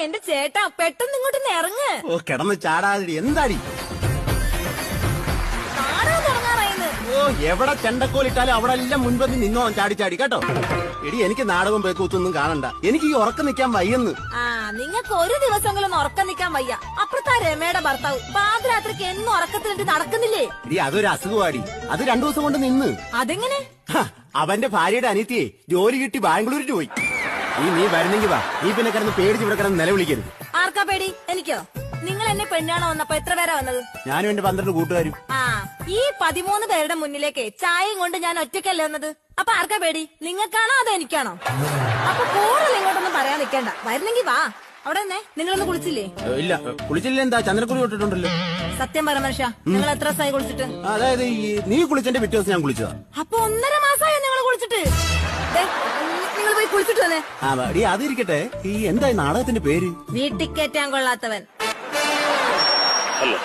എന്റെ ചേട്ടാ പെട്ടെന്ന് ഇങ്ങോട്ട് ഇറങ്ങ്. ഓ കിടന്ന് ചാടാതി എന്താടി? നാടകം തുടങ്ങാറായിന്ന്. ഓ എവിടെ ചെണ്ടക്കോലിട്ടാലും അവിടെ എല്ലാം മുൻപന്തി നിന്നോ ചാടി ചാടി കേട്ടോ. എടി എനിക്ക് നാടകം പേക്കൂത്തൊന്നും കാണണ്ട, എനിക്ക് ഈ ഉറക്കം നിൽക്കാൻ വയ്യെന്ന്. ആ നിങ്ങൾക്ക് ഒരു ദിവസമെങ്കിലും ഉറക്കം നിൽക്കാൻ വയ്യ. അപ്പുറത്താ രമയുടെ ഭർത്താവ് പാതിരാത്രിക്ക് എന്നും ഉറക്കത്തിലിട്ട് നടക്കുന്നില്ലേ? എടി അതൊരു അസുഖമാടി, അത് 2 ദിവസം കൊണ്ട് നിന്ന്. അതെങ്ങനെ? അവന്റെ ഭാര്യയുടെ അനിയത്തിയെ ജോലി കിട്ടി ബാംഗ്ലൂരിൽ പോയി. നീ വരുന്നെങ്കി വാ, നീ പിന്നെ കിടന്ന് പേടിച്ച് ഇവിടെ കിടന്ന് നിലവിളിക്കരുത്. ആർക്കാ പേടി? എനിക്കോ? നിങ്ങൾ എന്നെ പെണ്ണാണോ വന്നപ്പോ എത്ര പേരാ വന്നത്? ഞാനും എന്റെ 12 കൂട്ടുകാരും. ആ ഈ 13 പേരുടെ മുന്നിലേക്ക് ചായയും കൊണ്ട് ഞാൻ ഒറ്റയ്ക്കല്ലേ വന്നത്. അപ്പൊ ആർക്കാ പേടി? നിങ്ങൾക്കാണോ അതോ എനിക്കാണോ? അപ്പൊ കൂടുതൽ ഇങ്ങോട്ടൊന്നും പറയാൻ നിൽക്കണ്ട, വരുന്നെങ്കി വാ. അവിടെ തന്നെ നിങ്ങളൊന്ന് കുളിച്ചില്ലേ? ഇല്ല കുളിച്ചില്ല. എന്താ ചന്ദ്രക്കുറി തൊട്ടിട്ടുണ്ടല്ലോ. സത്യം പറ മനുഷ്യ, നിങ്ങൾ എത്ര ദിവസമായി കുളിച്ചിട്ട്? അതായത് നീ കുളിച്ചെന്റെ പിറ്റേ ദിവസം ഞാൻ കുളിച്ചതാ. അപ്പൊ 1.5 മാസമായി നിങ്ങൾ കുളിച്ചിട്ട്. നിങ്ങൾ പോയി കുളിച്ചിട്ട് തന്നെ. ആ എടി അതിരിക്കട്ടെ, ഈ എന്താ നാടകത്തിന്റെ പേര്? വീട്ടിൽ കയറ്റാൻ കൊള്ളാത്തവൻ. അല്ല